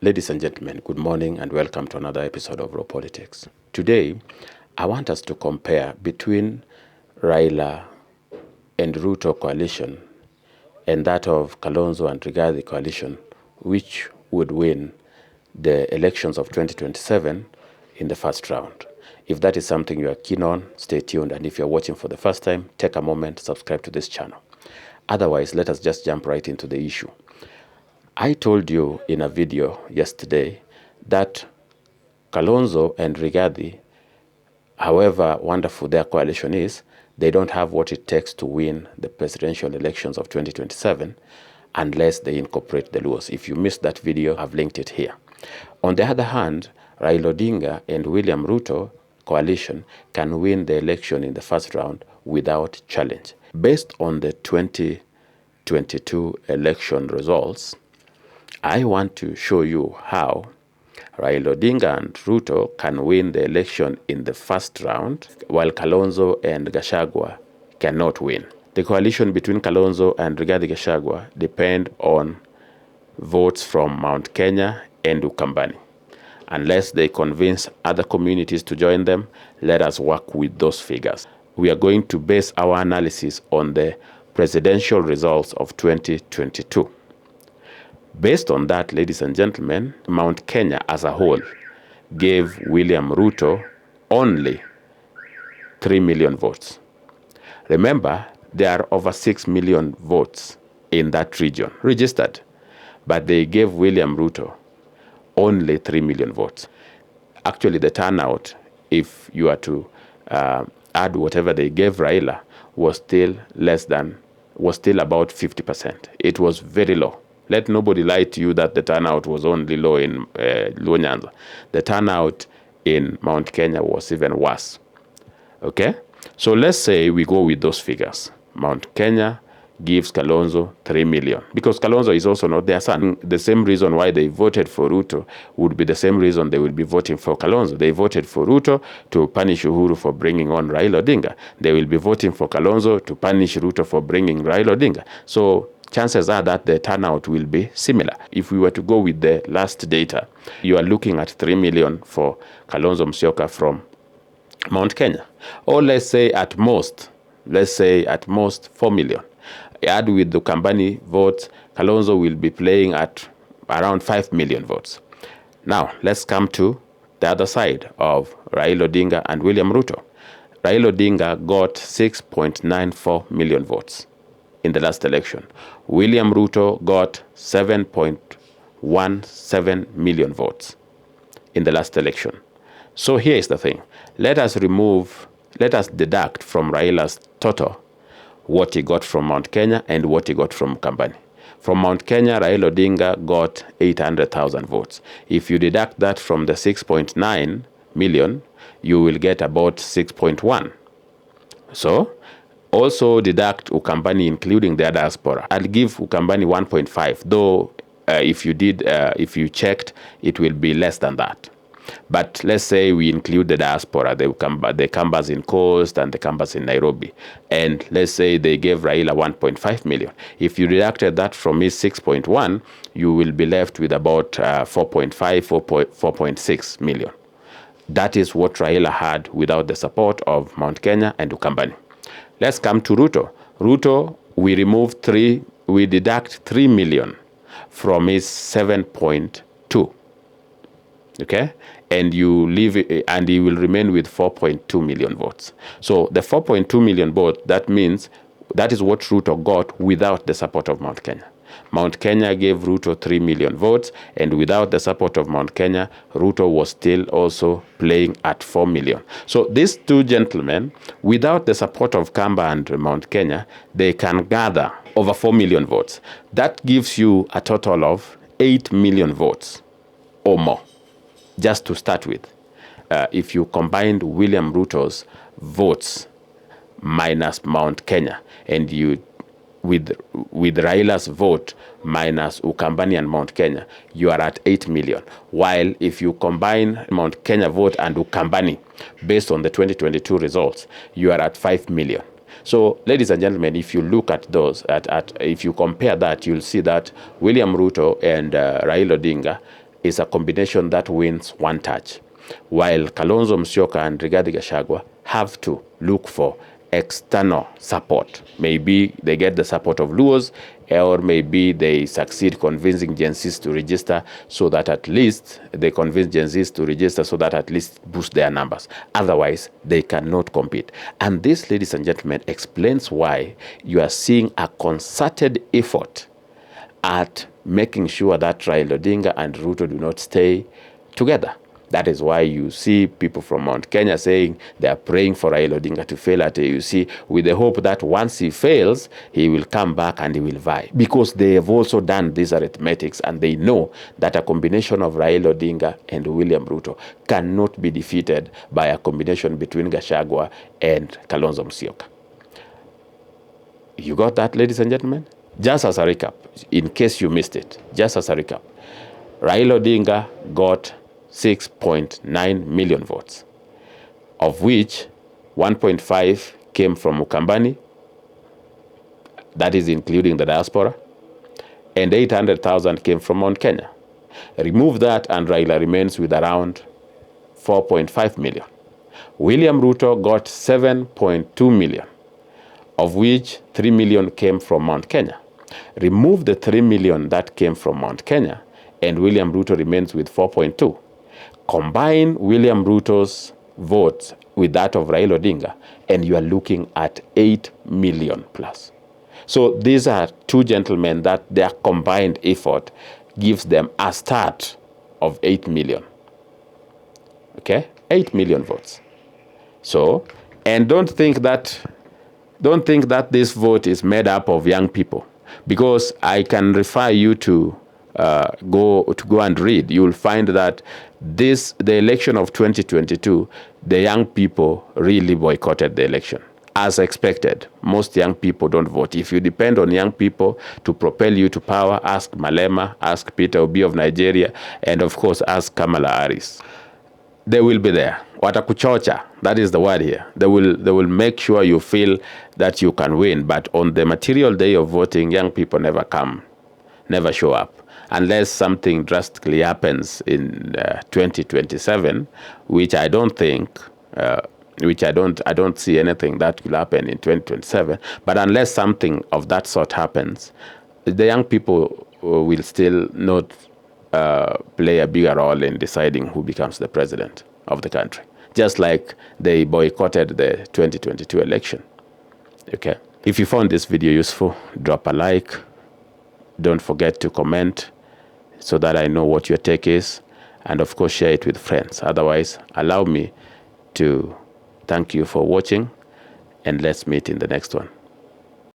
Ladies and gentlemen, good morning and welcome to another episode of Raw Politics. Today, I want us to compare between Raila and Ruto coalition and that of Kalonzo and Rigathi coalition, which would win the elections of 2027 in the first round. If that is something you are keen on, stay tuned. And if you're watching for the first time, take a moment, subscribe to this channel. Otherwise, let us just jump right into the issue. I told you in a video yesterday that Kalonzo and Rigathi, however wonderful their coalition is, they don't have what it takes to win the presidential elections of 2027 unless they incorporate the Luos. If you missed that video, I've linked it here. On the other hand, Raila Odinga and William Ruto coalition can win the election in the first round without challenge. Based on the 2022 election results, I want to show you how Raila Odinga and Ruto can win the election in the first round, while Kalonzo and Gachagua cannot win. The coalition between Kalonzo and Rigathi Gachagua depend on votes from Mount Kenya and Ukambani. Unless they convince other communities to join them, let us work with those figures. We are going to base our analysis on the presidential results of 2022. Based on that, ladies and gentlemen, Mount Kenya as a whole gave William Ruto only 3 million votes. Remember, there are over 6 million votes in that region registered, but they gave William Ruto only 3 million votes. Actually, the turnout, if you are to add whatever they gave Raila, was still about 50%. It was very low. Let nobody lie to you that the turnout was only low in Luo Nyanza. The turnout in Mount Kenya was even worse. Okay? So let's say we go with those figures. Mount Kenya gives Kalonzo 3 million. Because Kalonzo is also not their son. The same reason why they voted for Ruto would be the same reason they will be voting for Kalonzo. They voted for Ruto to punish Uhuru for bringing on Raila Odinga. They will be voting for Kalonzo to punish Ruto for bringing Raila Odinga. So chances are that the turnout will be similar. If we were to go with the last data, you are looking at 3 million for Kalonzo Musyoka from Mount Kenya. Or let's say at most 4 million. Add with the Ukambani votes, Kalonzo will be playing at around 5 million votes. Now, let's come to the other side of Raila Odinga and William Ruto. Raila Odinga got 6.94 million votes in the last election. William Ruto got 7.17 million votes in the last election. So here is the thing. Let us deduct from Raila's total what he got from Mount Kenya and what he got from Ukambani. From Mount Kenya, Raila Odinga got 800,000 votes. If you deduct that from the 6.9 million, you will get about 6.1. So also deduct Ukambani, including the diaspora. I'll give Ukambani 1.5, though if you checked, it will be less than that. But let's say we include the diaspora, the Kambas in Coast and the Kambas in Nairobi. And let's say they gave Raila 1.5 million. If you deducted that from his 6.1, you will be left with about 4.6 million. That is what Raila had without the support of Mount Kenya and Ukambani. Let's come to Ruto. Ruto, we deduct 3 million from his 7.2. Okay? And he will remain with 4.2 million votes. So the 4.2 million votes, that means that is what Ruto got without the support of Mount Kenya. Mount Kenya gave Ruto 3 million votes, and without the support of Mount Kenya, Ruto was still also playing at 4 million. So these two gentlemen, without the support of Kamba and Mount Kenya, they can gather over 4 million votes. That gives you a total of 8 million votes or more, just to start with. If you combined William Ruto's votes minus Mount Kenya, and you with Raila's vote minus Ukambani and Mount Kenya, you are at 8 million. While if you combine Mount Kenya vote and Ukambani, based on the 2022 results, you are at 5 million. So, ladies and gentlemen, if you look at those, if you compare that, you'll see that William Ruto and Raila Odinga is a combination that wins one touch, while Kalonzo Musyoka and Rigathi Gachagua have to look for external support. Maybe they get the support of Luos, or maybe they succeed convincing Gen Zs to register so that at least they convince Gen Zs to register so that at least boost their numbers. Otherwise, they cannot compete. And this, ladies and gentlemen, explains why you are seeing a concerted effort at making sure that Raila Odinga and Ruto do not stay together. That is why you see people from Mount Kenya saying they are praying for Raila Odinga to fail at AUC, with the hope that once he fails, he will come back and he will vie. Because they have also done these arithmetics and they know that a combination of Raila Odinga and William Ruto cannot be defeated by a combination between Gachagua and Kalonzo Musyoka. You got that, ladies and gentlemen? Just as a recap, in case you missed it, just as a recap, Raila Odinga got 6.9 million votes, of which 1.5 came from Ukambani, that is including the diaspora, and 800,000 came from Mount Kenya. Remove that and Raila remains with around 4.5 million. William Ruto got 7.2 million, of which 3 million came from Mount Kenya. Remove the 3 million that came from Mount Kenya, and William Ruto remains with 4.2. Combine William Ruto's votes with that of Raila Odinga, and you are looking at 8 million plus. So these are two gentlemen that their combined effort gives them a start of 8 million. Okay? 8 million votes. So, and don't think that this vote is made up of young people, because I can refer you to go and read. You will find that the election of 2022, the young people really boycotted the election. As expected, most young people don't vote. If you depend on young people to propel you to power, ask Malema, ask Peter Obi of Nigeria, and of course ask Kamala Harris. They will be there. Watakuchocha, that is the word here. They will make sure you feel that you can win. But on the material day of voting, young people never come, never show up, unless something drastically happens in 2027, which I don't think, I don't see anything that will happen in 2027. But unless something of that sort happens, the young people will still not play a bigger role in deciding who becomes the president of the country, just like they boycotted the 2022 election. Okay. If you found this video useful, drop a like. Don't forget to comment so that I know what your take is, and of course share it with friends. Otherwise, allow me to thank you for watching, and let's meet in the next one.